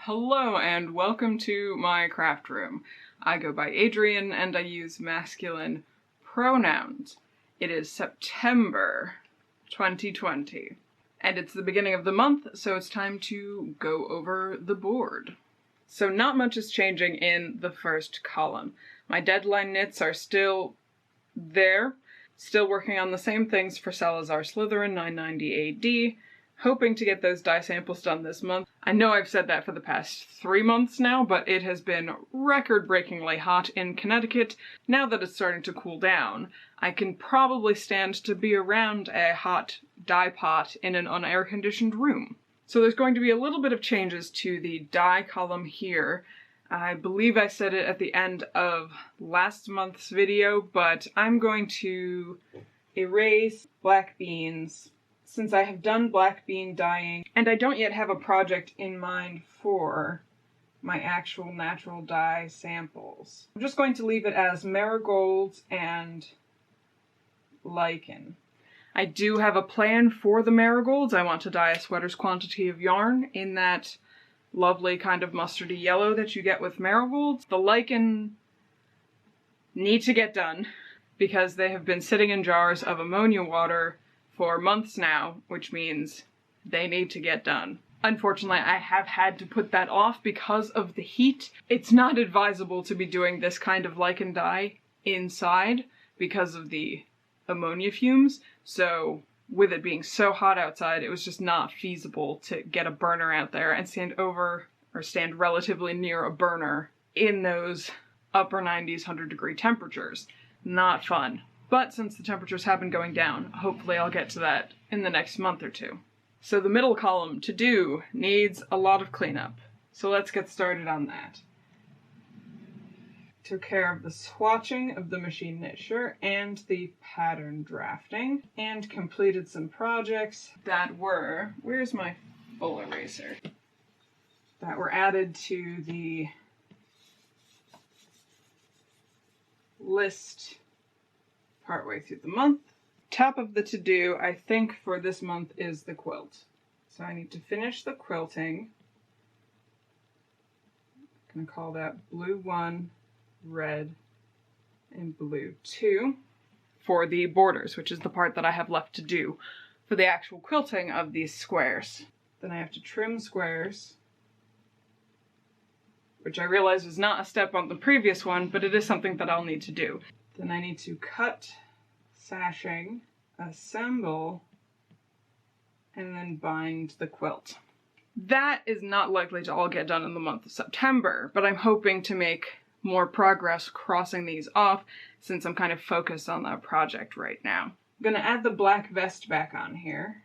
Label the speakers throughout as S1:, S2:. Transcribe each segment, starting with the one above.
S1: Hello and welcome to my craft room. I go by Adrian and I use masculine pronouns. It is September 2020 and it's the beginning of the month, so it's time to go over the board. So not much is changing in the first column. My deadline knits are still there, still working on the same things for Salazar Slytherin 990 AD. Hoping to get those dye samples done this month. I know I've said that for the past 3 months now, but it has been record-breakingly hot in Connecticut. Now that it's starting to cool down, I can probably stand to be around a hot dye pot in an unair-conditioned room. So there's going to be a little bit of changes to the dye column here. I believe I said it at the end of last month's video, but I'm going to erase black beans since I have done black bean dyeing, and I don't yet have a project in mind for my actual natural dye samples. I'm just going to leave it as marigolds and lichen. I do have a plan for the marigolds. I want to dye a sweater's quantity of yarn in that lovely kind of mustardy yellow that you get with marigolds. The lichen need to get done because they have been sitting in jars of ammonia water for months now, which means they need to get done. Unfortunately, I have had to put that off because of the heat. It's not advisable to be doing this kind of lichen dye inside because of the ammonia fumes, so with it being so hot outside, it was just not feasible to get a burner out there and stand relatively near a burner in those upper 90s, 100-degree temperatures. Not fun. But since the temperatures have been going down, hopefully I'll get to that in the next month or two. So the middle column, to do, needs a lot of cleanup. So let's get started on that. Took care of the swatching of the machine knit shirt and the pattern drafting, and completed some projects that were, where's my full eraser? That were added to the list partway through the month. Top of the to-do, I think, for this month is the quilt. So I need to finish the quilting. I'm going to call that blue 1, red, and blue 2 for the borders, which is the part that I have left to do for the actual quilting of these squares. Then I have to trim squares, which I realize was not a step on the previous one, but it is something that I'll need to do. Then I need to cut sashing, assemble, and then bind the quilt. That is not likely to all get done in the month of September, but I'm hoping to make more progress crossing these off since I'm kind of focused on that project right now. I'm gonna add the black vest back on here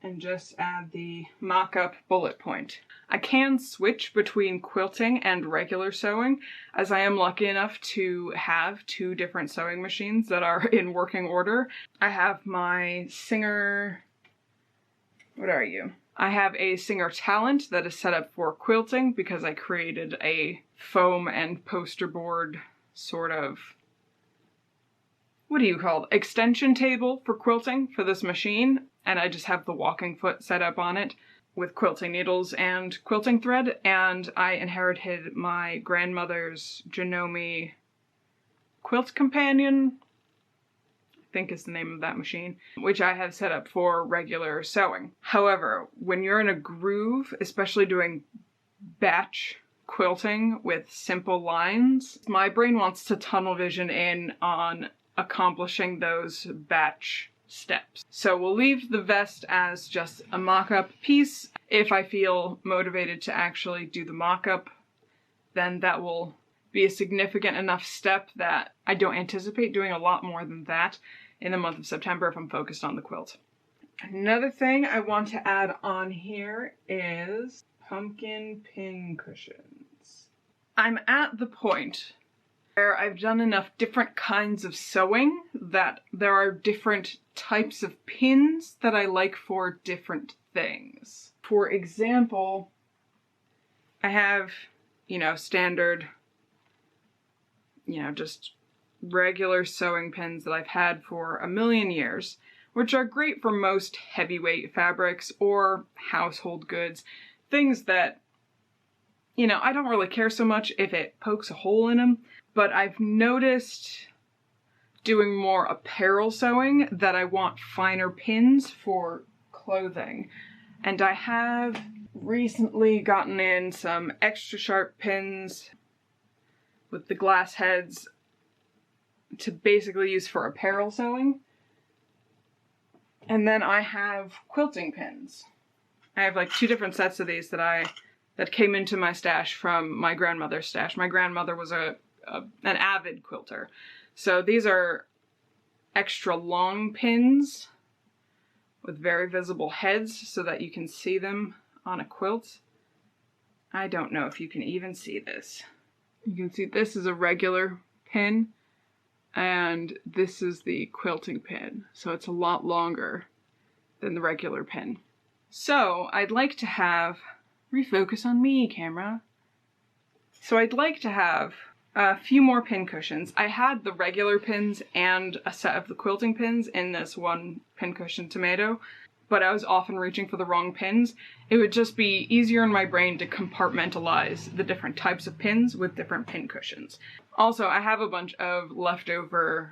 S1: and just add the mock-up bullet point. I can switch between quilting and regular sewing, as I am lucky enough to have 2 different sewing machines that are in working order. I have my Singer... what are you? I have a Singer Talent that is set up for quilting because I created a foam and poster board sort of, what do you call it, extension table for quilting for this machine, and I just have the walking foot set up on it with quilting needles and quilting thread, and I inherited my grandmother's Janome Quilt Companion, I think is the name of that machine, which I have set up for regular sewing. However, when you're in a groove, especially doing batch quilting with simple lines, my brain wants to tunnel vision in on accomplishing those batch steps. So we'll leave the vest as just a mock-up piece. If I feel motivated to actually do the mock-up, then that will be a significant enough step that I don't anticipate doing a lot more than that in the month of September if I'm focused on the quilt. Another thing I want to add on here is pumpkin pin cushions. I'm at the point where I've done enough different kinds of sewing that there are different types of pins that I like for different things. For example, I have, standard, just regular sewing pins that I've had for a million years, which are great for most heavyweight fabrics or household goods, things that you know, I don't really care so much if it pokes a hole in them, but I've noticed doing more apparel sewing that I want finer pins for clothing. And I have recently gotten in some extra sharp pins with the glass heads to basically use for apparel sewing. And then I have quilting pins. I have like 2 different sets of these that came into my stash from my grandmother's stash. My grandmother was an avid quilter. So these are extra long pins with very visible heads so that you can see them on a quilt. I don't know if you can even see this. You can see this is a regular pin and this is the quilting pin. So it's a lot longer than the regular pin. So I'd like to have, refocus on me, camera. So I'd like to have a few more pin cushions. I had the regular pins and a set of the quilting pins in this one pincushion tomato, but I was often reaching for the wrong pins. It would just be easier in my brain to compartmentalize the different types of pins with different pin cushions. Also, I have a bunch of leftover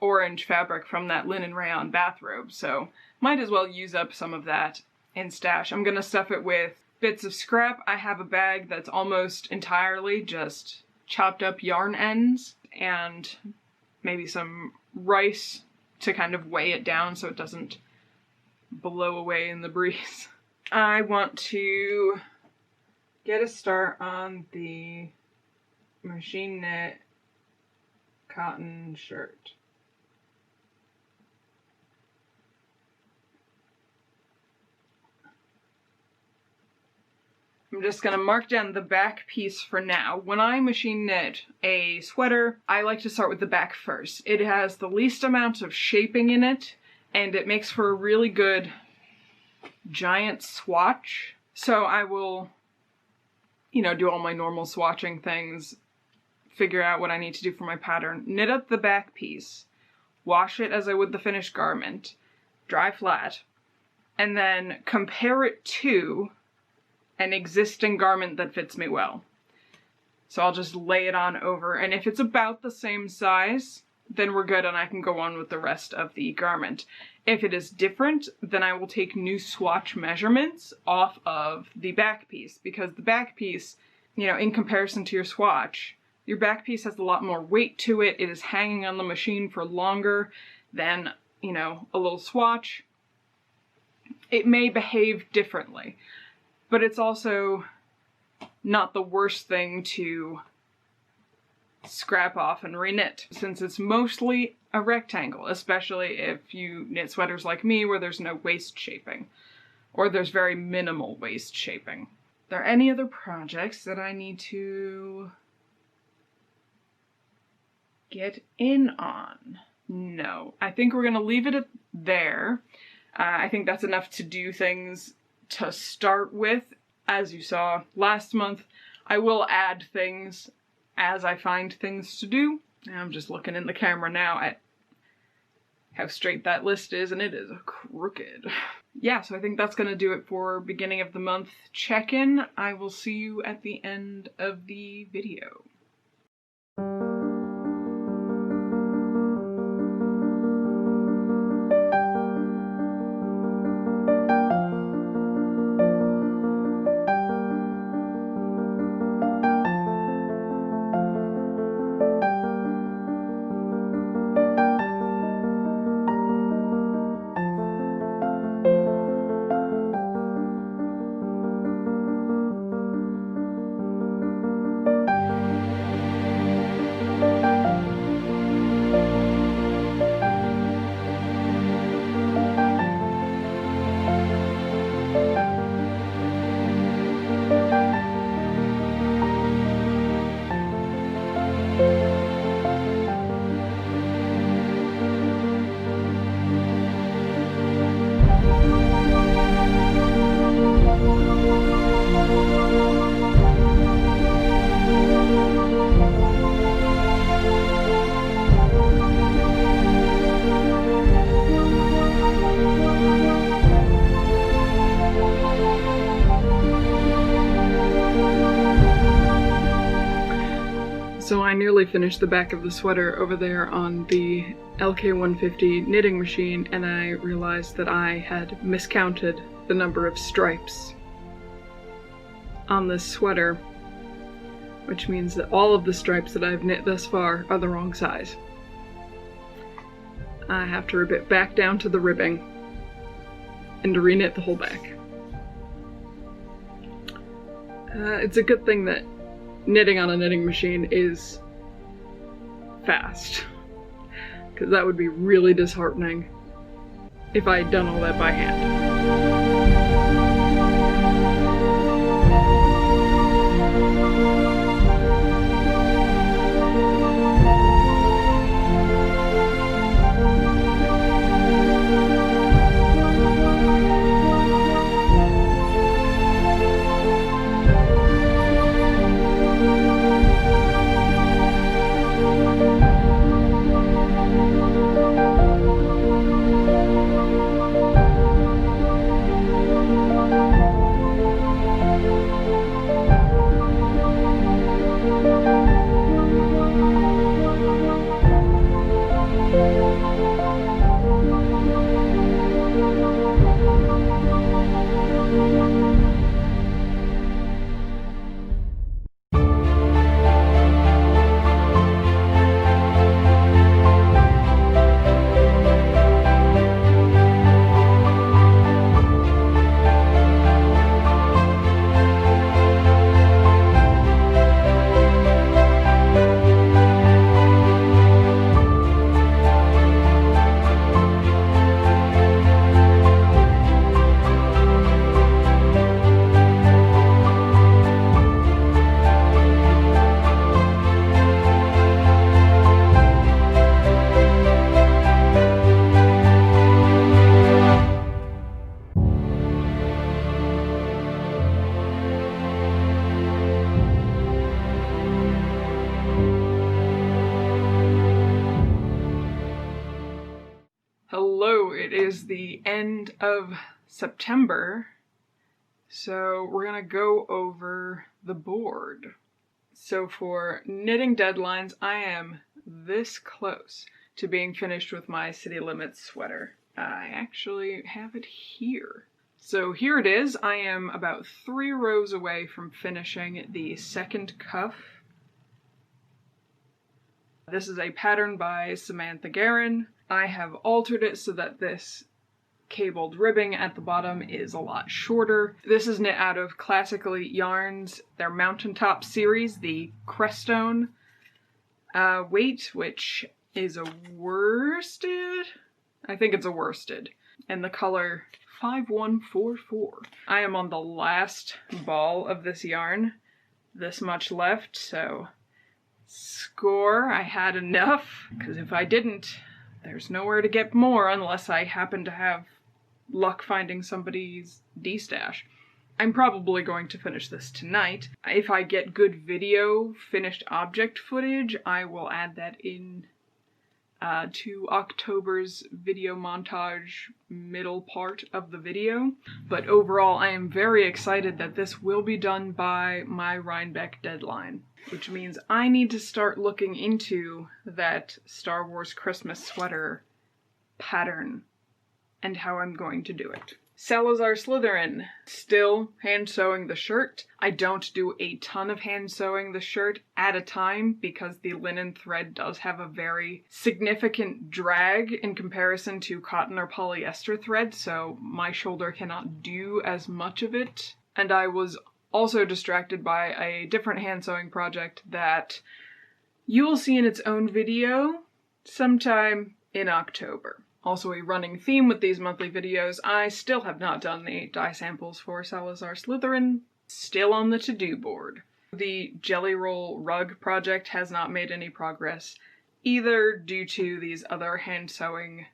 S1: orange fabric from that linen rayon bathrobe, so might as well use up some of that in stash. I'm gonna stuff it with bits of scrap. I have a bag that's almost entirely just chopped up yarn ends and maybe some rice to kind of weigh it down so it doesn't blow away in the breeze. I want to get a start on the machine knit cotton shirt. I'm just gonna mark down the back piece for now. When I machine knit a sweater, I like to start with the back first. It has the least amount of shaping in it, and it makes for a really good giant swatch. So I will, you know, do all my normal swatching things, figure out what I need to do for my pattern, knit up the back piece, wash it as I would the finished garment, dry flat, and then compare it to an existing garment that fits me well. So I'll just lay it on over, and if it's about the same size, then we're good and I can go on with the rest of the garment. If it is different, then I will take new swatch measurements off of the back piece, because the back piece, you know, in comparison to your swatch, your back piece has a lot more weight to it. It is hanging on the machine for longer than, you know, a little swatch. It may behave differently, but it's also not the worst thing to scrap off and reknit, since it's mostly a rectangle, especially if you knit sweaters like me where there's no waist shaping, or there's very minimal waist shaping. Are there any other projects that I need to get in on? No, I think we're gonna leave it at there. I think that's enough to do things to start with. As you saw last month, I will add things as I find things to do. I'm just looking in the camera now at how straight that list is, and it is crooked. Yeah, so I think that's gonna do it for beginning of the month check-in. I will see you at the end of the video. finish the back of the sweater over there on the LK150 knitting machine, and I realized that I had miscounted the number of stripes on this sweater, which means that all of the stripes that I've knit thus far are the wrong size. I have to rib it back down to the ribbing and to reknit the whole back. It's a good thing that knitting on a knitting machine is fast, because that would be really disheartening if I had done all that by hand. Hello, it is the end of September, so we're gonna go over the board. So for knitting deadlines, I am this close to being finished with my City Limits sweater. I actually have it here. So here it is. I am about 3 rows away from finishing the second cuff. This is a pattern by Samantha Guerin. I have altered it so that this cabled ribbing at the bottom is a lot shorter. This is knit out of Classically Yarns, their Mountaintop series, the Crestone weight, which is a worsted? I think it's a worsted. And the color 5144. I am on the last ball of this yarn. This much left, so score, I had enough, because if I didn't, there's nowhere to get more unless I happen to have luck finding somebody's D-stash. I'm probably going to finish this tonight. If I get good video, finished object footage, I will add that in to October's video montage middle part of the video. But overall, I am very excited that this will be done by my Rhinebeck deadline, which means I need to start looking into that Star Wars Christmas sweater pattern and how I'm going to do it. Salazar Slytherin, still hand sewing the shirt. I don't do a ton of hand sewing the shirt at a time because the linen thread does have a very significant drag in comparison to cotton or polyester thread, so my shoulder cannot do as much of it. And I was also distracted by a different hand sewing project that you will see in its own video sometime in October. Also a running theme with these monthly videos, I still have not done the dye samples for Salazar Slytherin, still on the to-do board. The Jelly Roll rug project has not made any progress either due to these other hand sewing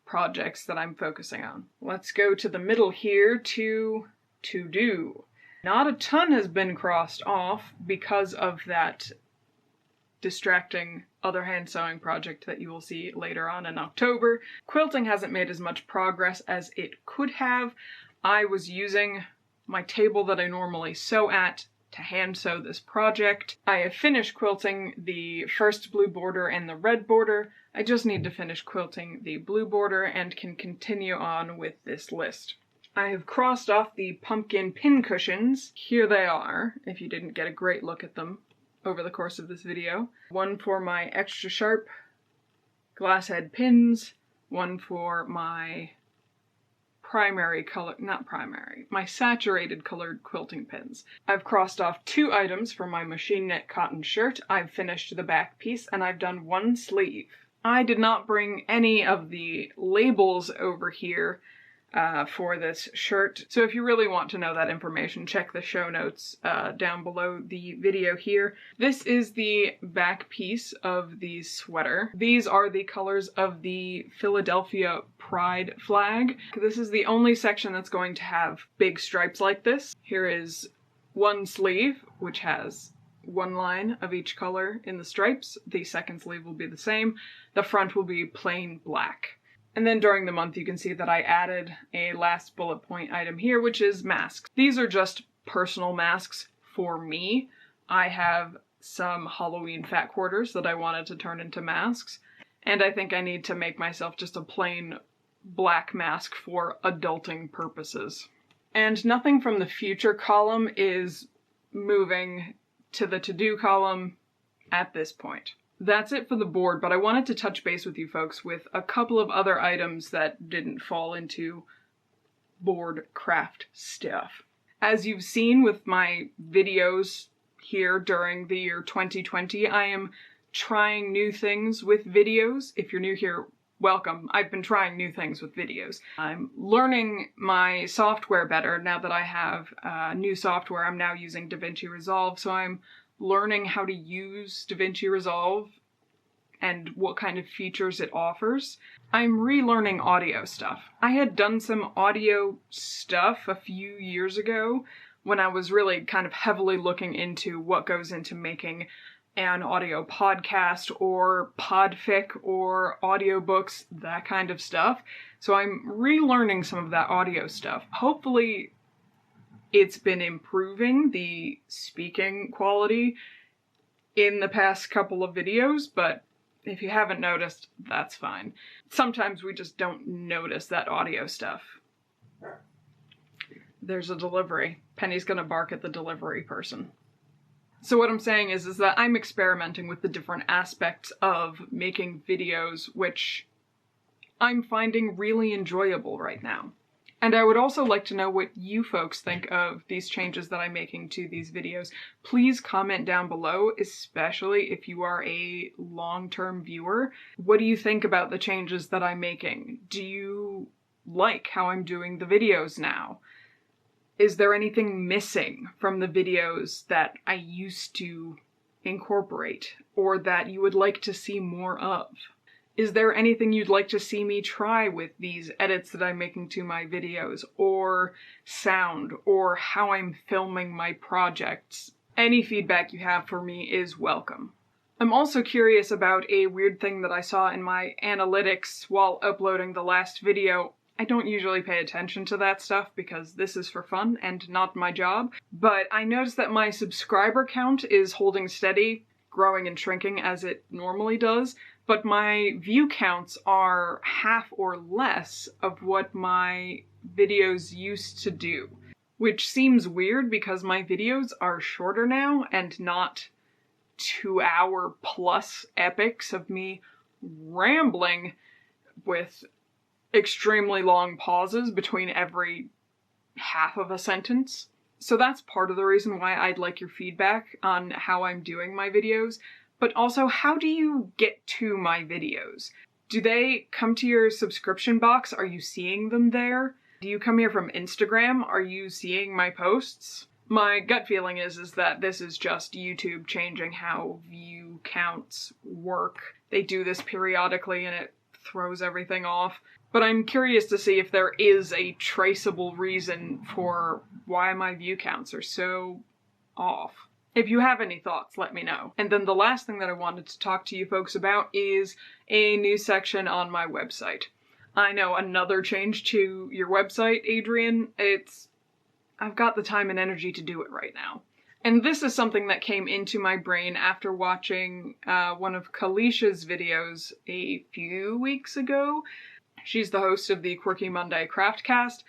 S1: projects that I'm focusing on. Let's go to the middle here to do. Not a ton has been crossed off because of that distracting other hand sewing project that you will see later on in October. Quilting hasn't made as much progress as it could have. I was using my table that I normally sew at to hand sew this project. I have finished quilting the first blue border and the red border. I just need to finish quilting the blue border and can continue on with this list. I have crossed off the pumpkin pin cushions. Here they are, if you didn't get a great look at them over the course of this video. One for my extra sharp glass head pins, one for my my saturated colored quilting pins. I've crossed off 2 items for my machine knit cotton shirt. I've finished the back piece and I've done 1 sleeve. I did not bring any of the labels over here for this shirt. So if you really want to know that information, check the show notes down below the video here. This is the back piece of the sweater. These are the colors of the Philadelphia Pride flag. This is the only section that's going to have big stripes like this. Here is 1 sleeve, which has 1 line of each color in the stripes. The second sleeve will be the same. The front will be plain black. And then during the month you can see that I added a last bullet point item here, which is masks. These are just personal masks for me. I have some Halloween fat quarters that I wanted to turn into masks, and I think I need to make myself just a plain black mask for adulting purposes. And nothing from the future column is moving to the to-do column at this point. That's it for the board, but I wanted to touch base with you folks with a couple of other items that didn't fall into board craft stuff. As you've seen with my videos here during the year 2020, I am trying new things with videos. If you're new here, welcome. I've been trying new things with videos. I'm learning my software better now that I have new software. I'm now using DaVinci Resolve, so I'm learning how to use DaVinci Resolve and what kind of features it offers. I'm relearning audio stuff. I had done some audio stuff a few years ago when I was really kind of heavily looking into what goes into making an audio podcast or podfic or audiobooks, that kind of stuff. So I'm relearning some of that audio stuff. Hopefully it's been improving the speaking quality in the past couple of videos, but if you haven't noticed, that's fine. Sometimes we just don't notice that audio stuff. There's a delivery. Penny's gonna bark at the delivery person. So what I'm saying is that I'm experimenting with the different aspects of making videos, which I'm finding really enjoyable right now. And I would also like to know what you folks think of these changes that I'm making to these videos. Please comment down below, especially if you are a long-term viewer. What do you think about the changes that I'm making? Do you like how I'm doing the videos now? Is there anything missing from the videos that I used to incorporate, or that you would like to see more of? Is there anything you'd like to see me try with these edits that I'm making to my videos, or sound, or how I'm filming my projects? Any feedback you have for me is welcome. I'm also curious about a weird thing that I saw in my analytics while uploading the last video. I don't usually pay attention to that stuff because this is for fun and not my job, but I noticed that my subscriber count is holding steady, growing and shrinking as it normally does, but my view counts are half or less of what my videos used to do, which seems weird because my videos are shorter now and not 2-hour plus epics of me rambling with extremely long pauses between every half of a sentence. So that's part of the reason why I'd like your feedback on how I'm doing my videos. But also, how do you get to my videos? Do they come to your subscription box? Are you seeing them there? Do you come here from Instagram? Are you seeing my posts? My gut feeling is that this is just YouTube changing how view counts work. They do this periodically and it throws everything off. But I'm curious to see if there is a traceable reason for why my view counts are so off. If you have any thoughts, let me know. And then the last thing that I wanted to talk to you folks about is a new section on my website. I know, another change to your website, Adrian. I've got the time and energy to do it right now. And this is something that came into my brain after watching one of Kalish's videos a few weeks ago. She's the host of the Quirky Monday Craftcast,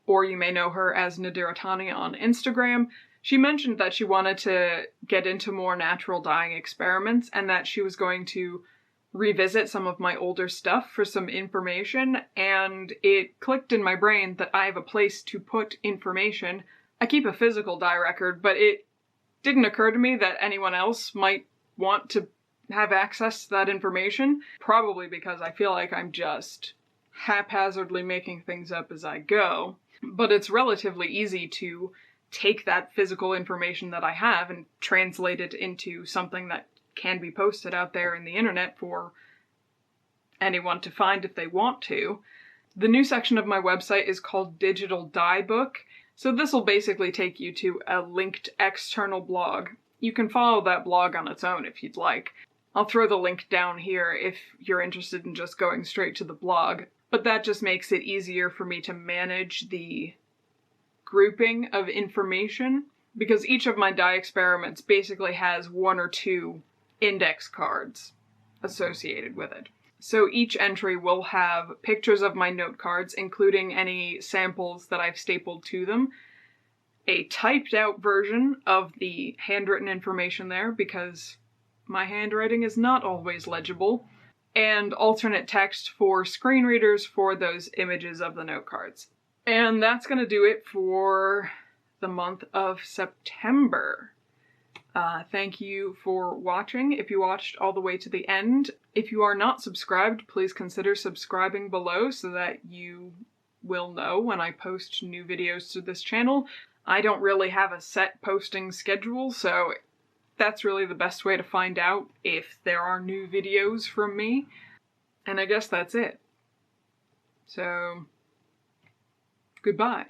S1: or you may know her as Nadiratani on Instagram. She mentioned that she wanted to get into more natural dyeing experiments and that she was going to revisit some of my older stuff for some information, and it clicked in my brain that I have a place to put information. I keep a physical dye record, but it didn't occur to me that anyone else might want to have access to that information, probably because I feel like I'm just haphazardly making things up as I go. But it's relatively easy to take that physical information that I have and translate it into something that can be posted out there in the internet for anyone to find if they want to. The new section of my website is called Digital Dye Book, so this will basically take you to a linked external blog. You can follow that blog on its own if you'd like. I'll throw the link down here if you're interested in just going straight to the blog, but that just makes it easier for me to manage the grouping of information, because each of my dye experiments basically has 1 or 2 index cards associated with it. So each entry will have pictures of my note cards, including any samples that I've stapled to them, a typed out version of the handwritten information there, because my handwriting is not always legible, and alternate text for screen readers for those images of the note cards. And that's going to do it for the month of September. Thank you for watching, if you watched all the way to the end. If you are not subscribed, please consider subscribing below so that you will know when I post new videos to this channel. I don't really have a set posting schedule, so that's really the best way to find out if there are new videos from me. And I guess that's it. So, goodbye.